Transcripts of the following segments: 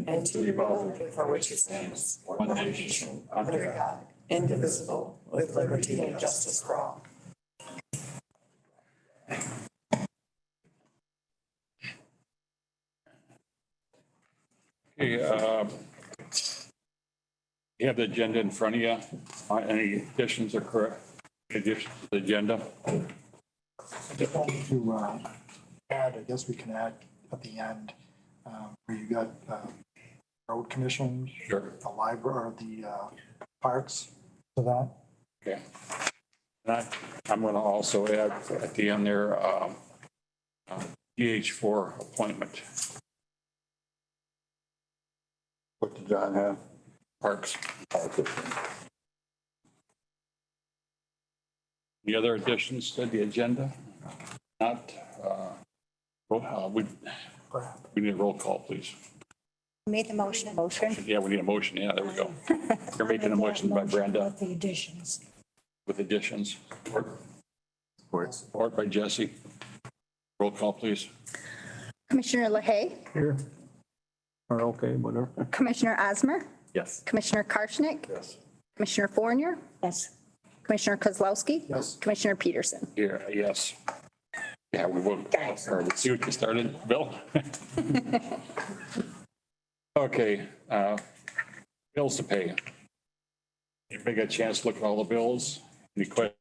and to the republic for which it stands, one nation, under God, indivisible, with liberty and justice for all. Okay, you have the agenda in front of you. Any additions or correct additions to the agenda? To add, I guess we can add at the end, where you got road commissions, Sure. the library, or the parks to that. Okay. And I'm going to also add at the end there, DH4 appointment. What did John have? Parks. Any other additions to the agenda? Not, we need a roll call, please. Made the motion. Yeah, we need a motion. Yeah, there we go. You're making a motion by Brenda With the additions. with additions. Support by Jesse. Roll call, please. Commissioner LaHaye, Here. Or okay, whatever. Commissioner Osmer, Yes. Commissioner Karshnick, Yes. Commissioner Fournier, Yes. Commissioner Kozlowski. Yes. Commissioner Peterson. Here, yes. Yeah, we will, or let's see what you started, Bill. Okay, bills to pay. Anybody got a chance to look at all the bills? Any questions?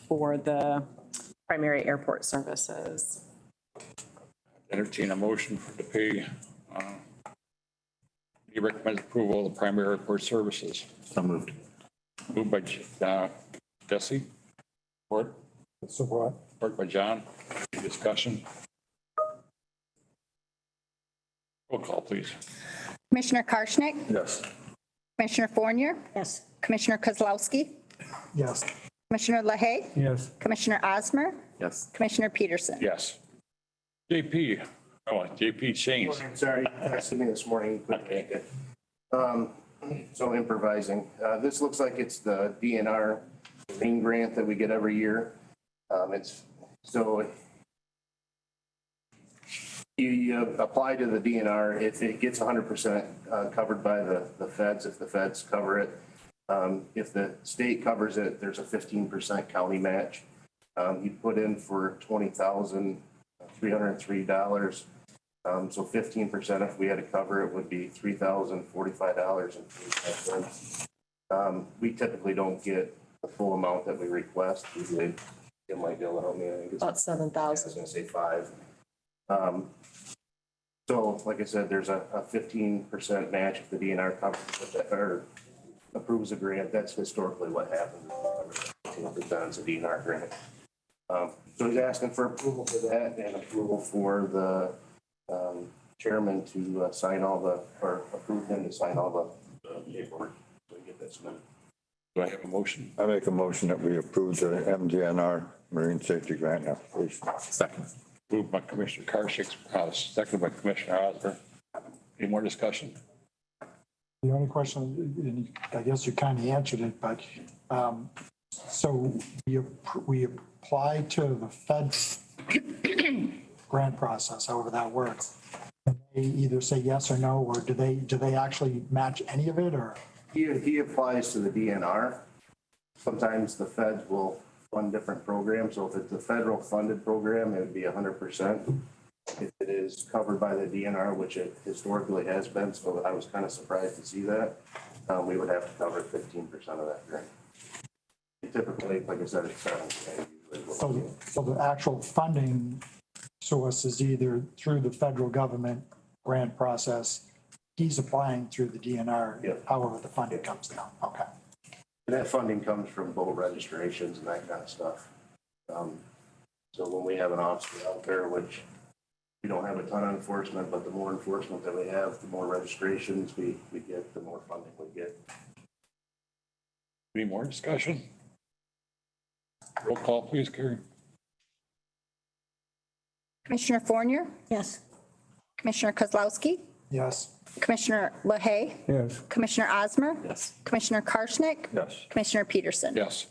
For the primary airport services. Entertain a motion to pay. You recommend approval of the primary airport services. So moved. Moved by Jesse. Support. Support by John. Any discussion? Roll call, please. Commissioner Karshnick, Yes. Commissioner Fournier, Yes. Commissioner Kozlowski, Yes. Commissioner LaHaye, Yes. Commissioner Osmer, Yes. Commissioner Peterson. Yes. JP, JP changed. Sorry, that's to me this morning. So improvising. This looks like it's the DNR green grant that we get every year. You apply to the DNR, it gets 100% covered by the feds, if the feds cover it. If the state covers it, there's a 15% county match. You put in for $20,303. So 15%, if we had to cover it, would be $3,045.45. We typically don't get the full amount that we request. Usually, it might be able to help me. I think it's About 7,000. I was going to say 5. So, like I said, there's a 15% match if the DNR covers it, or approves a grant. That's historically what happens. 15% is a DNR grant. So he's asking for approval for that and approval for the chairman to sign all or approve him to sign all the paperwork. So we get that submitted. Do I have a motion? I make a motion that we approve the MDNR Marine Safety Grant application. Second. Moved by Commissioner Karshnick, seconded by Commissioner Osmer. Any more discussion? The only question, and I guess you kind of answered it, but so we apply to the Fed grant process, however that works. And they either say yes or no, or do they actually match any of it, or? He applies to the DNR. Sometimes the feds will fund different programs. So if it's a federal funded program, it would be 100%. If it is covered by the DNR, which it historically has been, so I was kind of surprised to see that, we would have to cover 15% of that grant. Typically, like I said, it's 7%. So the actual funding source is either through the federal government grant process he's applying through the DNR, Yeah. however the funding comes down. Okay. And that funding comes from boat registrations and that kind of stuff. So when we have an officer out there, which we don't have a ton of enforcement, but the more enforcement that we have, the more registrations we get, the more funding we get. Any more discussion? Roll call, please, Carrie. Commissioner Fournier, Yes. Commissioner Kozlowski, Yes. Commissioner LaHaye, Yes. Commissioner Osmer, Yes. Commissioner Karshnick, Yes. Commissioner Peterson. Yes.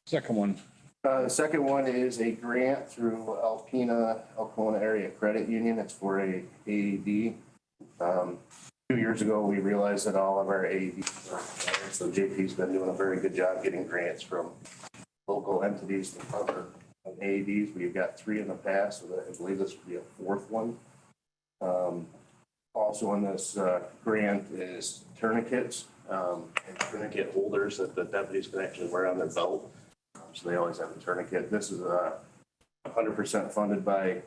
Second one, The second one is a grant through Alpena Area Credit Union. It's for a AED. 2 years ago, we realized that all of our AEDs are expired, so JP's been doing a very good job getting grants from local entities to cover AEDs. We've got 3 in the past, so that I believe this will be a 4th one. Also in this grant is tourniquets and tourniquet holders that the deputies can actually wear on their belt. So they always have a tourniquet. This is 100% funded by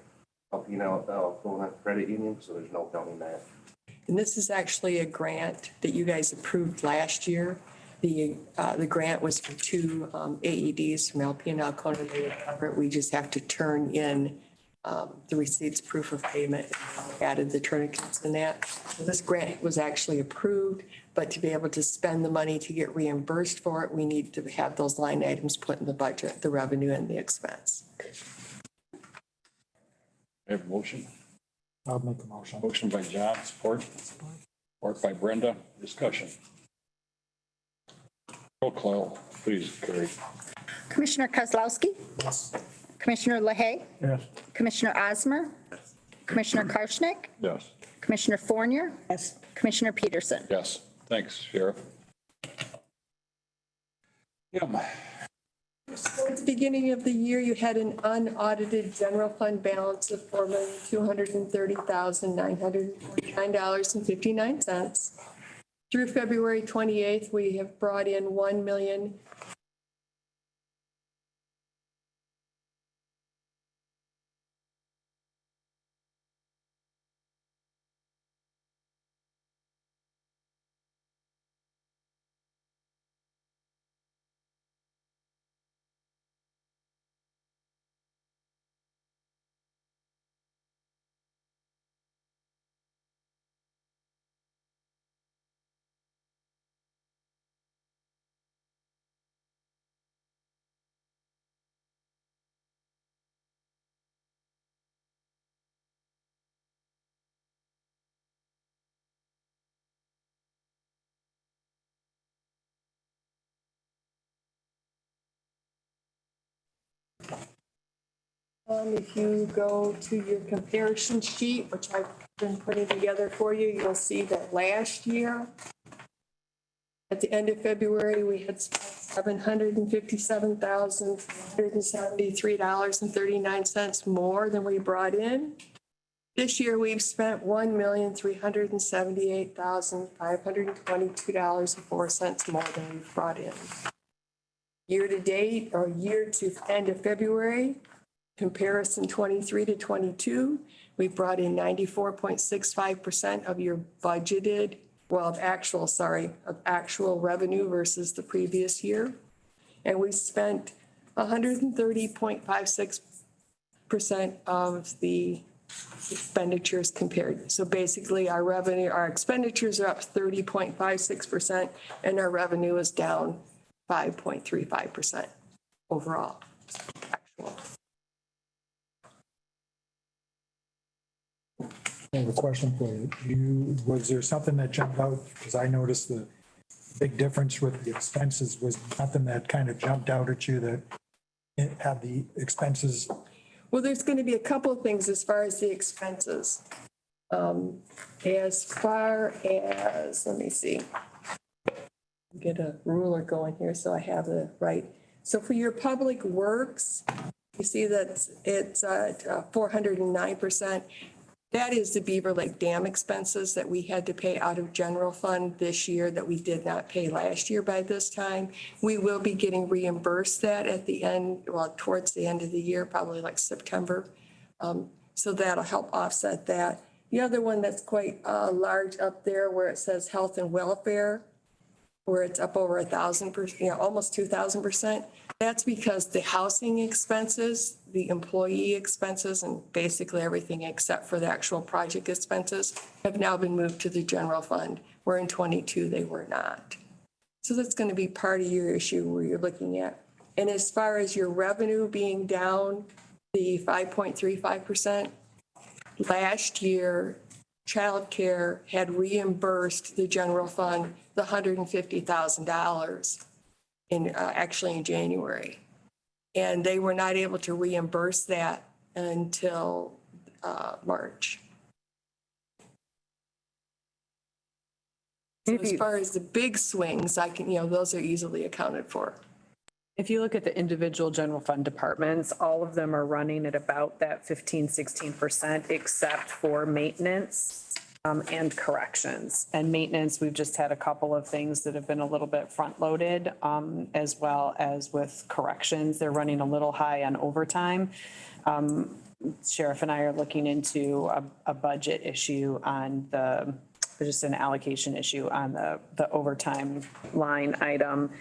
Alpena Credit Union, so there's no county match. And this is actually a grant that you guys approved last year. The grant was for 2 AEDs from Alpena Alcona. They would cover it. We just have to turn in the receipts, proof of payment, and added the tourniquets in that. So this grant was actually approved, but to be able to spend the money to get reimbursed for it, we need to have those line items put in the budget, the revenue and the expense. I have a motion. I'll make a motion. Motion by John, support. Support by Brenda. Discussion. Roll call, please, Carrie. Commissioner Kozlowski, Yes. Commissioner LaHaye, Yes. Commissioner Osmer, Commissioner Karshnick, Yes. Commissioner Fournier, Yes. Commissioner Peterson. Yes. Thanks, Sheriff. Yeah. So at the beginning of the year, you had an unaudited general fund balance of $4,230,949.59. Through February 28th, we have brought in $1 million. If you go to your comparison sheet, which I've been putting together for you, you'll see that last year, at the end of February, we had $757,373.39 more than we brought in. This year, we've spent $1,378,522.04 more than we've brought in. Year to date, or year to end of February, comparison 23 to 22, we brought in 94.65% of your budgeted, well, of actual revenue versus the previous year. And we spent 130.56% of the expenditures compared. So basically our expenditures are up 30.56% and our revenue is down 5.35% overall. Actual. I have a question for you. Was there something that jumped out? Because I noticed the big difference with the expenses. Was nothing that kind of jumped out at you that it had the expenses? Well, there's going to be a couple of things as far as the expenses. As far as, let me see, get a ruler going here so I have the right. So for your public works, you see that it's at 409%. That is the Beaver Lake Dam expenses that we had to pay out of general fund this year that we did not pay last year by this time. We will be getting reimbursed that at the end, well, towards the end of the year, probably like September. So that'll help offset that. The other one that's quite large up there where it says health and welfare, where it's up over 1,000%, almost 2,000%. That's because the housing expenses, the employee expenses, and basically everything except for the actual project expenses have now been moved to the general fund, where in '22 they were not. So that's going to be part of your issue where you're looking at. And as far as your revenue being down, the 5.35%, last year, childcare had reimbursed the general fund the $150,000 actually in January. And they were not able to reimburse that until March. So as far as the big swings, those are easily accounted for. If you look at the individual general fund departments, all of them are running at about that 15-16%, except for maintenance and corrections. And maintenance, we've just had a couple of things that have been a little bit front-loaded, as well as with corrections. They're running a little high on overtime. Sheriff and I are looking into a budget issue on just an allocation issue on the overtime line item.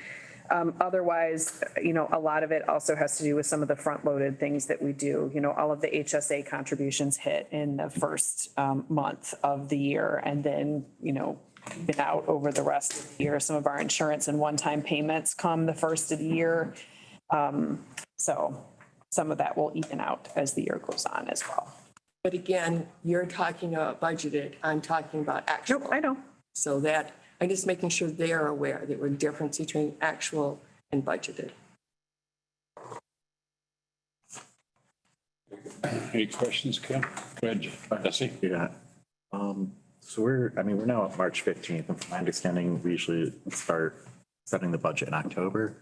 Otherwise, a lot of it also has to do with some of the front-loaded things that we do. All of the HSA contributions hit in the first month of the year, and then, been out over the rest of the year. Some of our insurance and one-time payments come the first of the year. So some of that will even out as the year goes on as well. But again, you're talking about budgeted, I'm talking about actual. Nope, I know. So that, I'm just making sure they're aware that we're difference between actual and budgeted. Any questions, Kim? Go ahead, Jesse. Yeah. So we're now at March 15th, and from my understanding, we usually start setting the budget in October.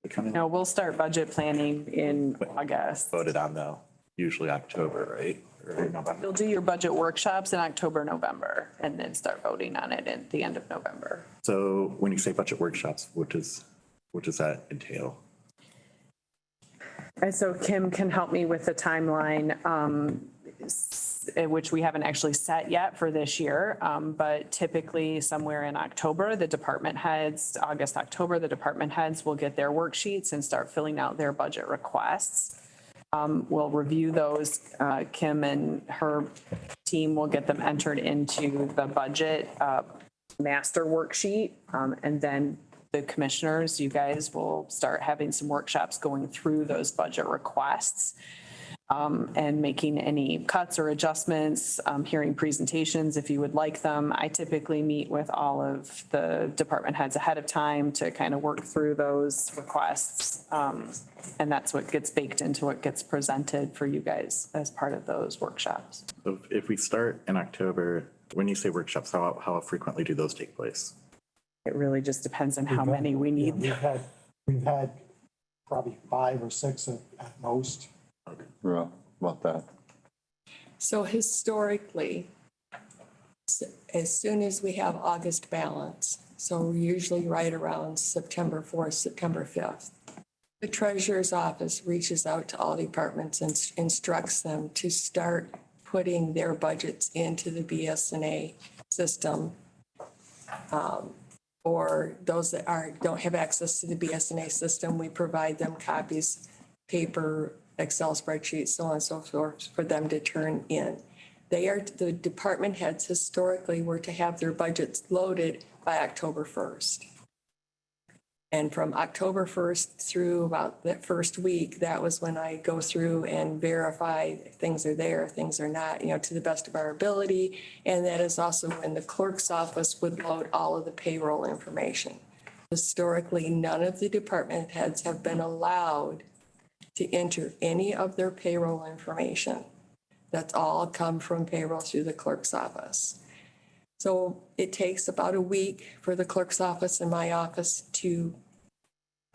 We kind No, we'll start budget planning in August. voted on though, usually October, right? Or November. You'll do your budget workshops in October, November, and then start voting on it at the end of November. So when you say budget workshops, what does that entail? And so Kim can help me with the timeline, which we haven't actually set yet for this year. But typically somewhere in October, the department heads, August, October, the department heads will get their worksheets and start filling out their budget requests. We'll review those. Kim and her team will get them entered into the budget master worksheet. And then the commissioners, you guys will start having some workshops going through those budget requests and making any cuts or adjustments, hearing presentations if you would like them. I typically meet with all of the department heads ahead of time to kind of work through those requests. And that's what gets baked into what gets presented for you guys as part of those workshops. So if we start in October, when you say workshops, how frequently do those take place? It really just depends on how many we need. We've had probably 5 or 6 at most. Yeah, about that. So historically, as soon as we have August balance, so we're usually right around September 4th, September 5th, the treasurer's office reaches out to all departments and instructs them to start putting their budgets into the BSNA system. Or those that don't have access to the BSNA system, we provide them copies, paper, Excel spreadsheets, so on and so forth, for them to turn in. The department heads historically were to have their budgets loaded by October 1st. And from October 1st through about that first week, that was when I go through and verify things are there, things are not, to the best of our ability. And that is also when the clerk's office would load all of the payroll information. Historically, none of the department heads have been allowed to enter any of their payroll information. That's all come from payroll through the clerk's office. So it takes about a week for the clerk's office and my office to,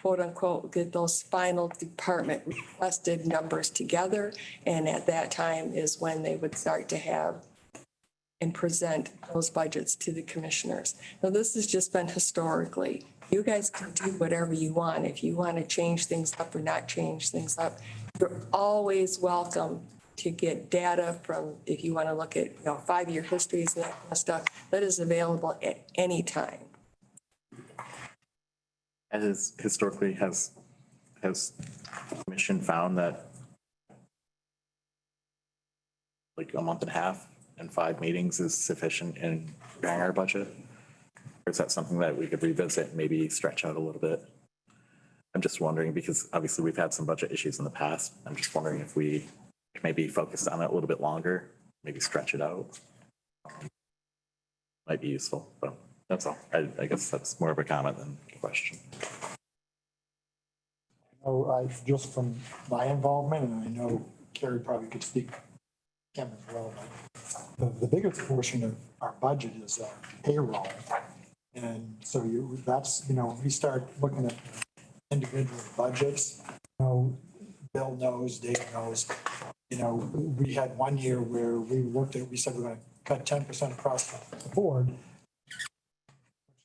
quote unquote, get those final department requested numbers together. And at that time is when they would start to have and present those budgets to the commissioners. Now, this has just been historically. You guys can do whatever you want. If you want to change things up or not change things up, you're always welcome to get data from, if you want to look at, 5-year histories and that kind of stuff, that is available at any time. As historically, has commission found that like a month and a half and 5 meetings is sufficient in preparing our budget? Or is that something that we could revisit and maybe stretch out a little bit? I'm just wondering, because obviously we've had some budget issues in the past. I'm just wondering if we maybe focus on it a little bit longer, maybe stretch it out. Might be useful, but that's all. I guess that's more of a comment than a question. Oh, just from my involvement, and I know Carrie probably could speak, Kim as well, but the biggest portion of our budget is payroll. And so we start looking at individual budgets, Bill knows, Dave knows, we had one year where we said we're going to cut 10% across the board, which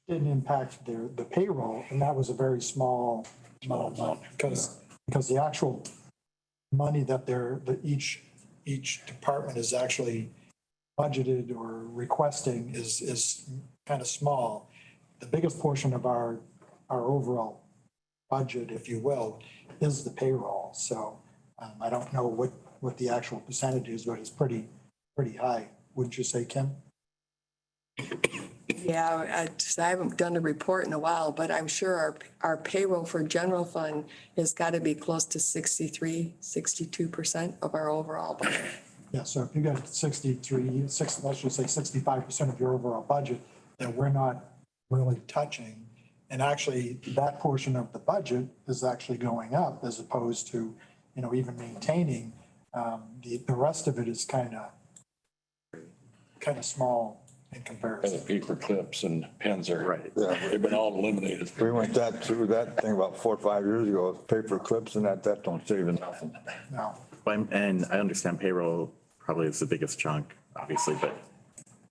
didn't impact the payroll, and that was a very small amount of money because the actual money that each department is actually budgeted or requesting is kind of small. The biggest portion of our overall budget, if you will, is the payroll. So I don't know what the actual percentage is, but it's pretty high. Wouldn't you say, Kim? Yeah, I haven't done a report in a while, but I'm sure our payroll for general fund has got to be close to 62% of our overall budget. Yeah, so if you got let's just say 65% of your overall budget that we're not really touching, and actually that portion of the budget is actually going up as opposed to, even maintaining, the rest of it is kind of small in And comparison. the paper clips and pens are, Right. Yeah. they've been all eliminated. We went through that thing about 4 or 5 years ago, paper clips and that don't save you nothing. No, And I understand payroll probably is the biggest chunk, obviously, but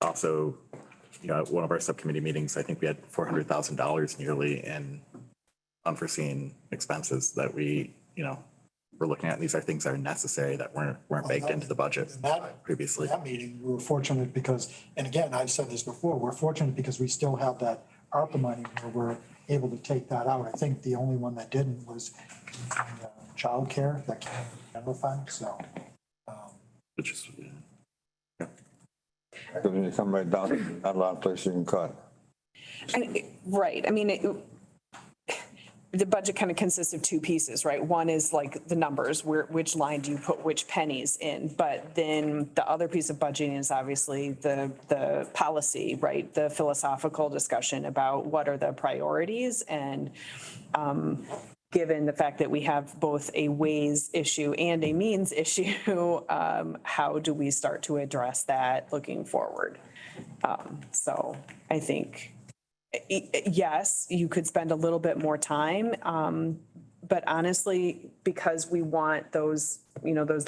also, at one of our subcommittee meetings, I think we had $400,000 nearly in unforeseen expenses that we're looking at. These are things that are necessary that weren't baked into the budget in that previously. that meeting, we were fortunate because, and again, I've said this before, we're fortunate because we still have that ARPA money where we're able to take that out. I think the only one that didn't was childcare that came from the general fund, so. Which is, Because when you come right down, not a lot of places you can cut. Right. I mean, the budget kind of consists of 2 pieces, right? One is like the numbers, which line do you put which pennies in? But then the other piece of budgeting is obviously the policy, right? The philosophical discussion about what are the priorities, and given the fact that we have both a ways issue and a means issue, how do we start to address that looking forward? So I think, yes, you could spend a little bit more time. But honestly, because we want those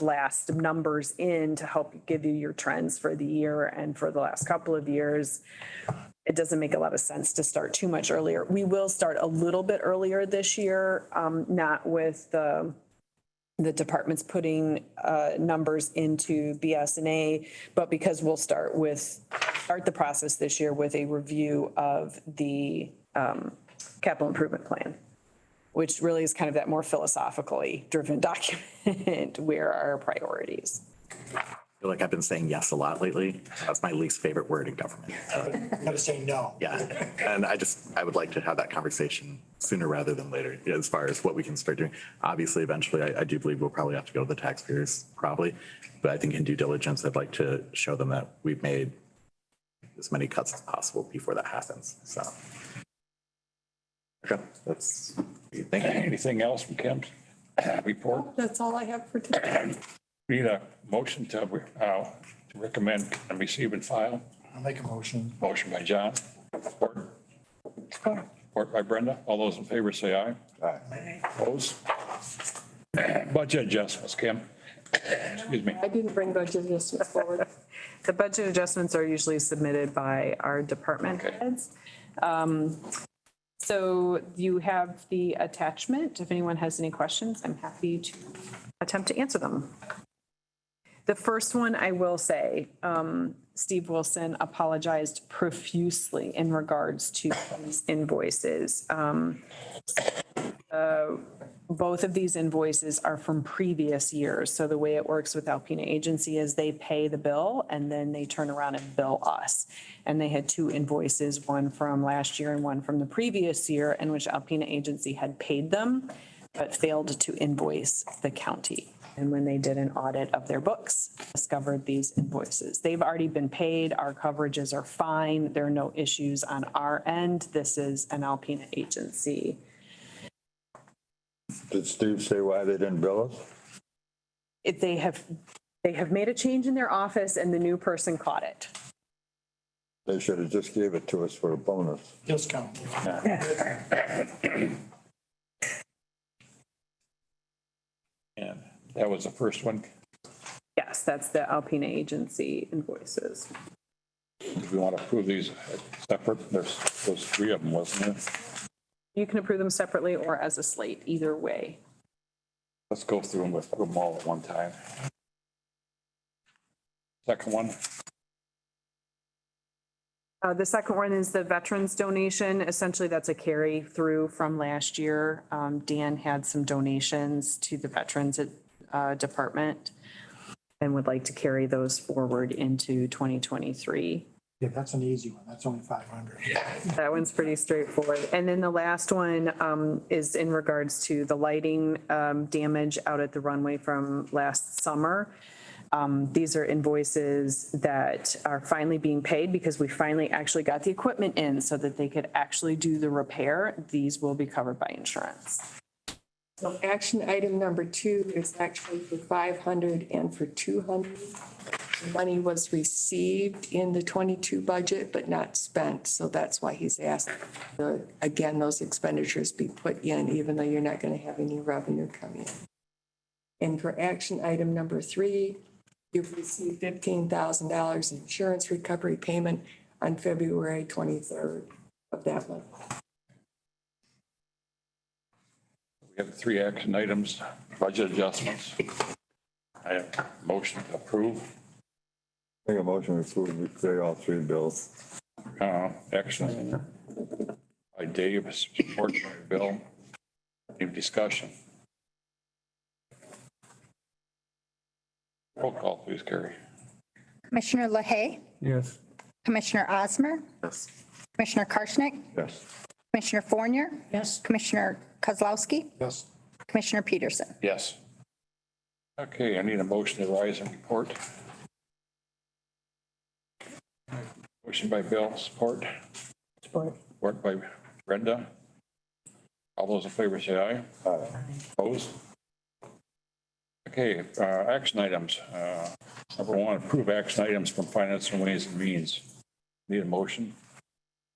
last numbers in to help give you your trends for the year and for the last couple of years, it doesn't make a lot of sense to start too much earlier. We will start a little bit earlier this year, not with the departments putting numbers into BS&A, but because we'll start the process this year with a review of the capital improvement plan, which really is kind of that more philosophically driven document. Where are our priorities? I feel like I've been saying yes a lot lately. That's my least favorite word in government. You gotta say no. Yeah, and I would like to have that conversation sooner rather than later, as far as what we can start doing. Obviously, eventually, I do believe we'll probably have to go to the taxpayers, probably. But I think in due diligence, I'd like to show them that we've made as many cuts as possible before that happens, so. Okay, thank you. Anything else from Kim's report? That's all I have for today. Need a motion to recommend and receive and file. I'll make a motion. Motion by John. Support by Brenda. All those in favor say aye. Aye. Opposed? Budget adjustments, Kim. Excuse me. I didn't bring budget adjustments forward. The budget adjustments are usually submitted by our department heads. So you have the attachment. If anyone has any questions, I'm happy to attempt to answer them. The first one, I will say, Steve Wilson apologized profusely in regards to these invoices. Both of these invoices are from previous years. So the way it works with Alpena Agency is they pay the bill and then they turn around and bill us. And they had two invoices, one from last year and one from the previous year, in which Alpena Agency had paid them, but failed to invoice the county. And when they did an audit of their books, discovered these invoices. They've already been paid. Our coverages are fine. There are no issues on our end. This is an Alpena Agency. Did Steve say why they didn't bill us? They have made a change in their office and the new person caught it. They should have just gave it to us for a bonus. Discount. And that was the first one. Yes, that's the Alpena Agency invoices. Do we want to approve these separate? There's those three of them, wasn't there? You can approve them separately or as a slate, either way. Let's go through them, let's put them all at one time. Second one, The second one is the veterans donation. Essentially, that's a carry through from last year. Dan had some donations to the veterans department and would like to carry those forward into 2023. Yeah, that's an easy one. That's only 500. That one's pretty straightforward. And then the last one is in regards to the lighting damage out at the runway from last summer. These are invoices that are finally being paid because we finally actually got the equipment in so that they could actually do the repair. These will be covered by insurance. So action item number 2 is actually for 500 and for 200. The money was received in the 22 budget, but not spent. So that's why he's asked, again, those expenditures be put in, even though you're not going to have any revenue coming in. And for action item number 3, you've received $15,000 insurance recovery payment on February 23rd of that month. we have 3 action items, budget adjustments. I have a motion to approve. Make a motion to approve, we pay all 3 bills. Action by Dave, support by Bill. Any discussion? Roll call, please, Carrie. Commissioner LaHaye, Yes. Commissioner Osmer, Yes. Commissioner Karshnick, Yes. Commissioner Fournier, Yes. Commissioner Kozlowski, Yes. Commissioner Peterson. Yes. Okay, I need a motion to rise and report. Motion by Bill, support. Support by Brenda. All those in favor say aye. Aye. Opposed? Okay, action items. Number 1, approve action items from Finance and Ways and Means. Need a motion?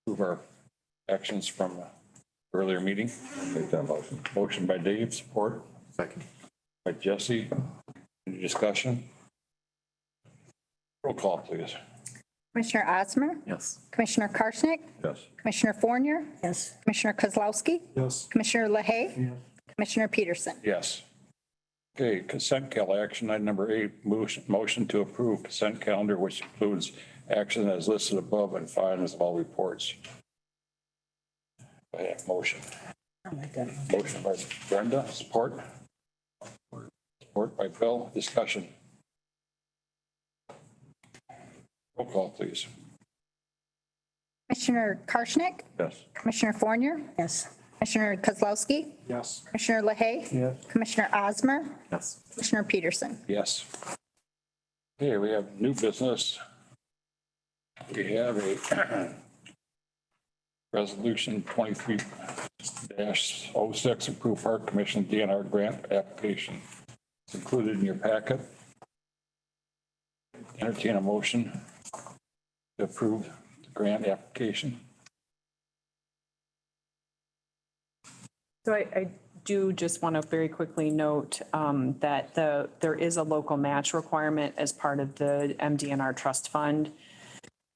Approve our actions from earlier meeting. Make that motion. Motion by Dave, support Second. by Jesse. Any discussion? Roll call, please. Commissioner Osmer, Yes. Commissioner Karshnick, Yes. Commissioner Fournier, Yes. Commissioner Kozlowski, Yes. Commissioner LaHaye, Commissioner Peterson. Yes. Okay, consent calendar, action item number 8, motion to approve consent calendar, which includes action as listed above and finals of all reports. I have motion. Motion by Brenda, support. Support by Bill, discussion. Roll call, please. Commissioner Karshnick, Yes. Commissioner Fournier, Yes. Commissioner Kozlowski, Yes. Commissioner LaHaye, Yes. Commissioner Osmer, Yes. Commissioner Peterson. Yes. Okay, we have new business. We have a resolution 23-06, approved Park Commission DNR grant application. It's included in your packet. Entertain a motion to approve the grant application. So I do just want to very quickly note that there is a local match requirement as part of the MDNR trust fund.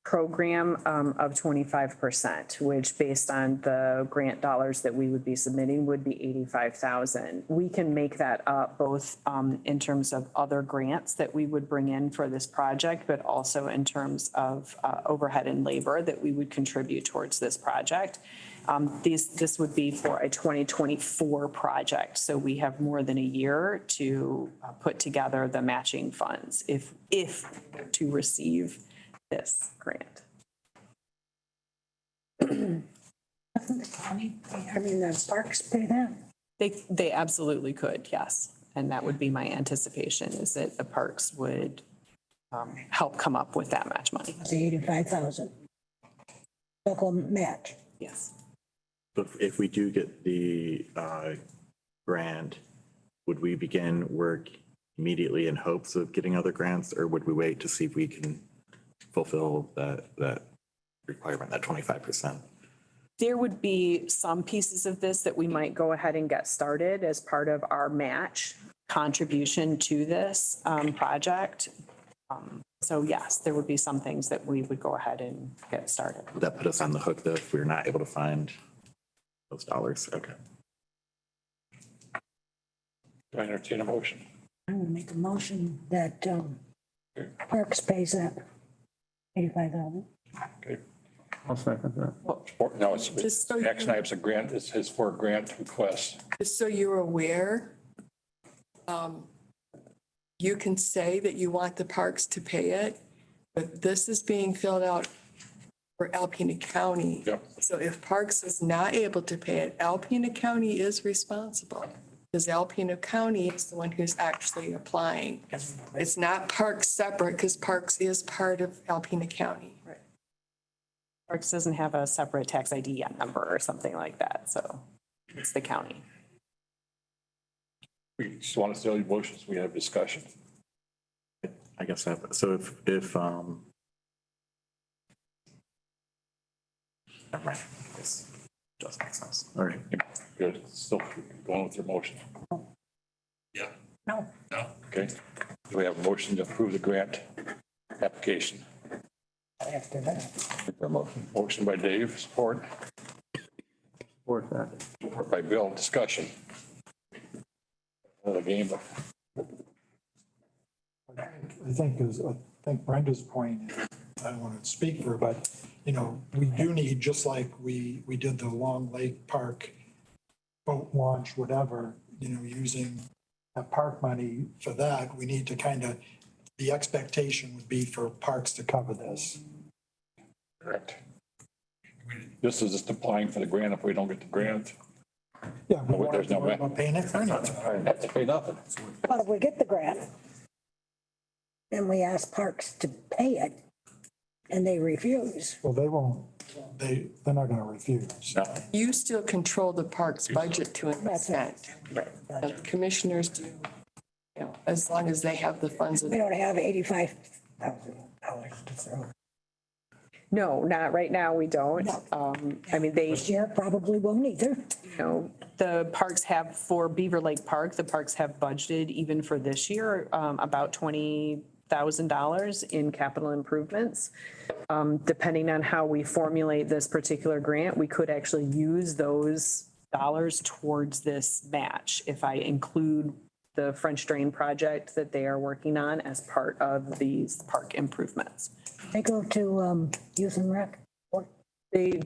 program of 25%, which based on the grant dollars that we would be submitting would be 85,000. We can make that up both in terms of other grants that we would bring in for this project, but also in terms of overhead and labor that we would contribute towards this project. This would be for a 2024 project, so we have more than a year to put together the matching funds if to receive this grant. I mean, the parks pay that. They absolutely could, yes. And that would be my anticipation, is that the parks would help come up with that match money. The 85,000. Local match. Yes. But if we do get the grant, would we begin work immediately in hopes of getting other grants, or would we wait to see if we can fulfill that requirement, that 25%? There would be some pieces of this that we might go ahead and get started as part of our match contribution to this project. So yes, there would be some things that we would go ahead and get started. Would that put us on the hook though if we're not able to find those dollars? Okay. Do I entertain a motion? I'm gonna make a motion that Parks pays that 85,000. Okay. I'll second that. No, Just so you- action item's a grant, it's his for a grant request. Just so you're aware, you can say that you want the parks to pay it, but this is being filled out for Alpena County. Yep. So if Parks is not able to pay it, Alpena County is responsible, because Alpena County is the one who's actually applying. It's not Parks separate, because Parks is part of Alpena County. Parks doesn't have a separate tax ID number or something like that, so it's the county. We just want to still motions, we have discussion. I guess that, so if never mind. This does make sense. All right. Good, still going with your motion. Yeah. No. No. Okay. Do we have a motion to approve the grant application? After that. Motion by Dave, support. Support that. Support by Bill, discussion. Another game of. I think Brenda's point, I don't want to speak for her, but, you know, we do need, just like we did the Long Lake Park boat launch, whatever, you know, using that park money for that, we need to kind of, the expectation would be for Parks to cover this. Correct. This is just applying for the grant. If we don't get the grant, Yeah, we won't have there's to no worry way. about paying it for anything. I have to pay nothing. But if we get the grant, and we ask Parks to pay it, and they refuse, Well, they won't, they're not going to refuse. No. You still control the parks budget to an extent. The commissioners do, you know, as long as they have the funds. we don't have $85,000 to throw. No, not right now, we don't. I mean, they, This year probably won't either. you know, the parks have, for Beaver Lake Park, the parks have budgeted even for this year, about $20,000 in capital improvements. Depending on how we formulate this particular grant, we could actually use those dollars towards this match if I include the French Drain project that they are working on as part of these park improvements. They go to Youth and Rec. They,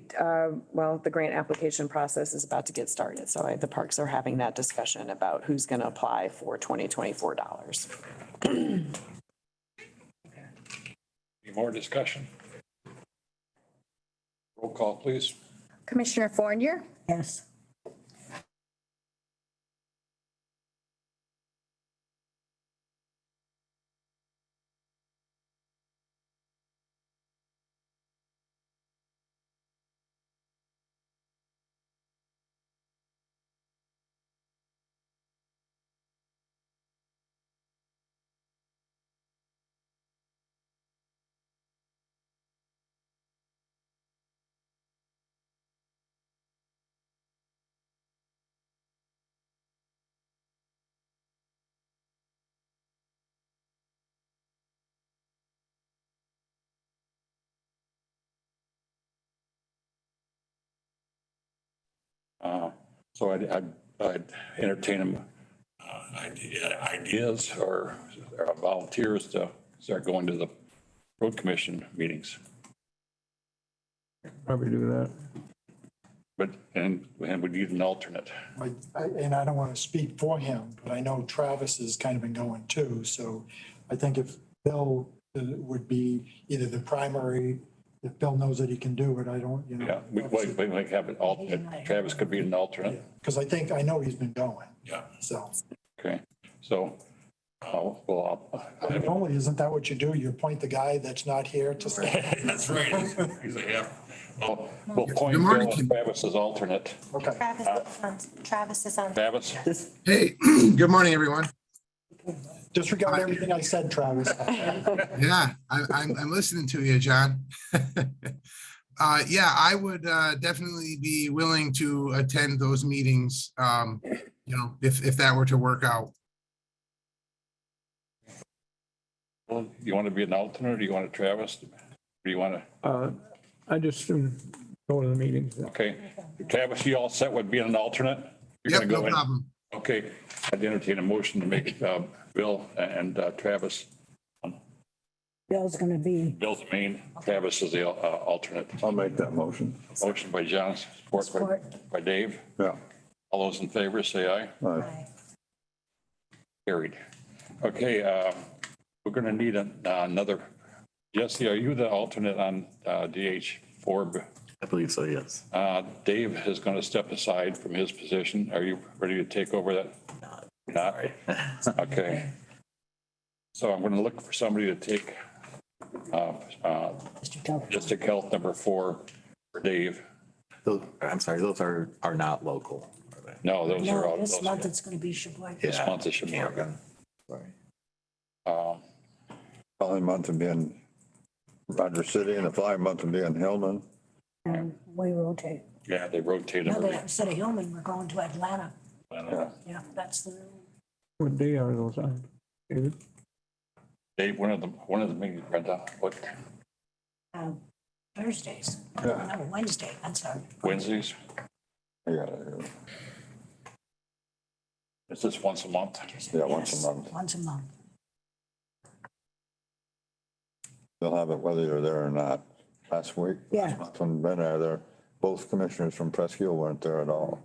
well, the grant application process is about to get started, so the parks are having that discussion about who's going to apply for 2024 dollars. Any more discussion? Roll call, please. Commissioner Fournier, Yes. So I'd entertain them, ideas or volunteers to start going to the road commission meetings. Probably do that. But, and we need an alternate. And I don't want to speak for him, but I know Travis has kind of been going too. So I think if Bill would be either the primary, if Bill knows that he can do it, I don't, you know. Yeah, we might have an alternate. Travis could be an alternate. Because I know he's been going. Yeah. So. Okay, so, well, Normally, isn't that what you do? You appoint the guy that's not here to stay? that's right. Yeah. We'll point Good morning, Bill as Travis as alternate. Okay. Travis is on. Travis? Hey, good morning, everyone. Disregard everything I said, Travis. Yeah, I'm listening to you, John. Yeah, I would definitely be willing to attend those meetings, if that were to work out. Well, you want to be an alternate or do you want a Travis? Or do you want to, I just go to the meetings. okay. Travis, you all set with being an alternate? You're Yep, gonna go no in? problem. Okay, I'd entertain a motion to make Bill and Travis. Bill's gonna be, Bill's the main, Travis is the alternate. I'll make that motion. Motion by John, support by Dave. Yeah. All those in favor, say aye. All right. Carried. Okay, we're going to need another. Jesse, are you the alternate on DH4? I believe so, yes. Dave is going to step aside from his position. Are you ready to take over that? Not? Okay. So I'm going to look for somebody to take District Health number 4 for Dave. I'm sorry, those are not local. Are they? No, those are all. no, this those- month it's gonna be Sheboygan. This Yeah, month is Sheboygan. Sorry. Following month would be in Rogers City and the following month would be in Hillman. And we rotate. Yeah, they rotate No, them. but instead of Hillman, we're going to Atlanta. Yeah. Yeah, that's the, What day are those on? David? Dave, one of the meetings, Brenda, what, Thursdays. Yeah. No, Wednesday, I'm sorry. Wednesdays? Yeah, Is this once a month? yeah, once Yes, a month. Once a month. They'll have it whether you're there or not. Last week. Yeah. When Ben and I were there, both commissioners from Presque Isle weren't there at all.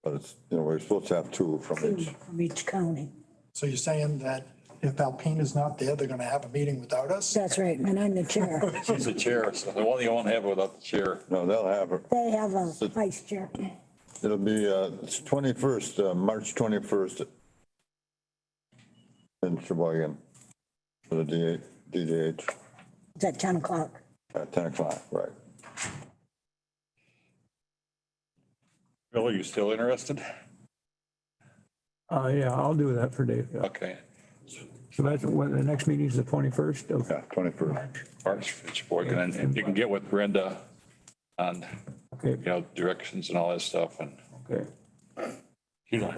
But it's, we're supposed to have 2 from each. From each county. So you're saying that if Alpena's not there, they're going to have a meeting without us? That's right, and I'm the chair. She's the chair, so the one you won't have without the chair. No, they'll have it. They have a vice chair. It'll be, it's 21st, March 21st in Sheboygan for the DDH It's at 10 o'clock. at 10 o'clock, right? Bill, are you still interested? Yeah, I'll do that for Dave. Yeah. Okay. So that's when the next meeting is the 21st of Yeah, 21st. March, Sheboygan, and you can get with Brenda on, Okay, directions and all that stuff and. okay. You know,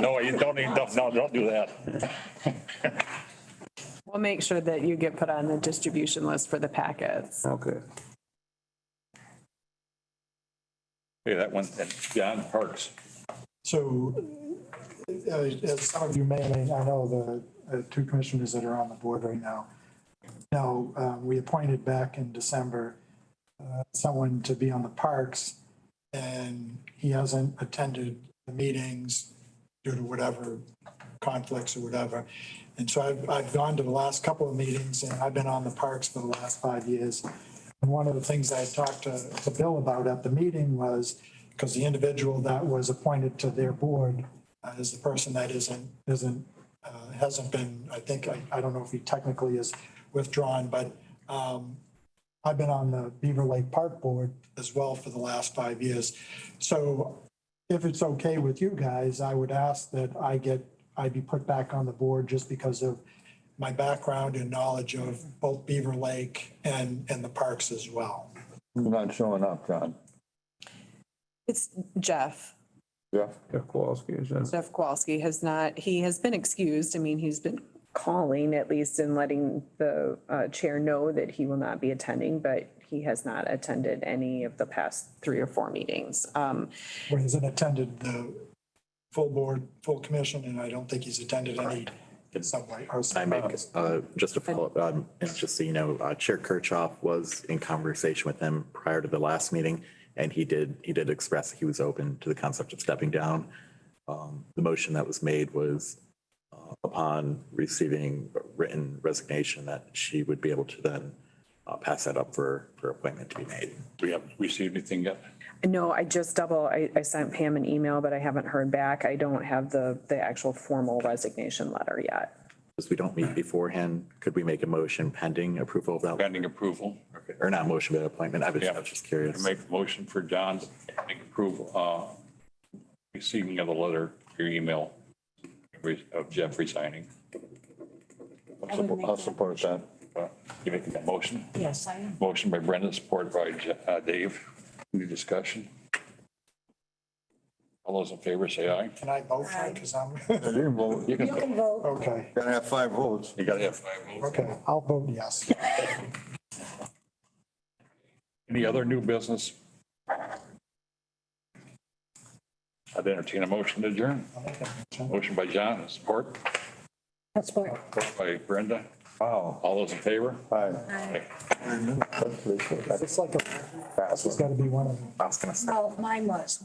no, you don't need, no, don't do that. We'll make sure that you get put on the distribution list for the packets. Okay. Okay, that one, and John Parks. So, as some of you may, I know the 2 commissioners that are on the board right now. Now, we appointed back in December someone to be on the parks, and he hasn't attended the meetings due to whatever conflicts or whatever. And so I've gone to the last couple of meetings, and I've been on the parks for the last 5 years. And one of the things I talked to Bill about at the meeting was, because the individual that was appointed to their board is the person that hasn't been, I think, I don't know if he technically is withdrawn, but I've been on the Beaver Lake Park Board as well for the last 5 years. So if it's okay with you guys, I would ask that I be put back on the board just because of my background and knowledge of both Beaver Lake and the parks as well. Who's not showing up, John? It's Jeff. Yeah. Jeff Kowalski is that? Jeff Kowalski he has been excused. I mean, he's been calling at least and letting the chair know that he will not be attending, but He has not attended any of the past 3 or 4 meetings. Well, he hasn't attended the full board, full commission, and I don't think he's attended any subway. I make, just a follow-up, and just so you know, Chair Kirchhoff was in conversation with him prior to the last meeting, and he did express that he was open to the concept of stepping down. The motion that was made was upon receiving written resignation that she would be able to then pass that up for appointment to be made. We haven't received anything yet. No, I sent Pam an email, but I haven't heard back. I don't have the actual formal resignation letter yet. Because we don't meet beforehand, could we make a motion pending approval of that? Pending approval. Okay. Or not motion, but appointment? I was just curious. Make a motion for John to make approval, receiving of the letter, your email of Jeff resigning. I'll support that. You making that motion? Yes, I am. Motion by Brenda, support by Dave. Any discussion? All those in favor say aye. Can I vote for it? Because I'm, You can vote. You You can vote. okay, Gotta have 5 votes. You gotta have 5 votes. okay, I'll vote yes. Any other new business? I'd entertain a motion to adjourn. I'll make that motion. Motion by John, support That's what. by Brenda. Wow. All those in favor? Aye. It's like a, it's got to be one of them. I was gonna say. Well, mine was.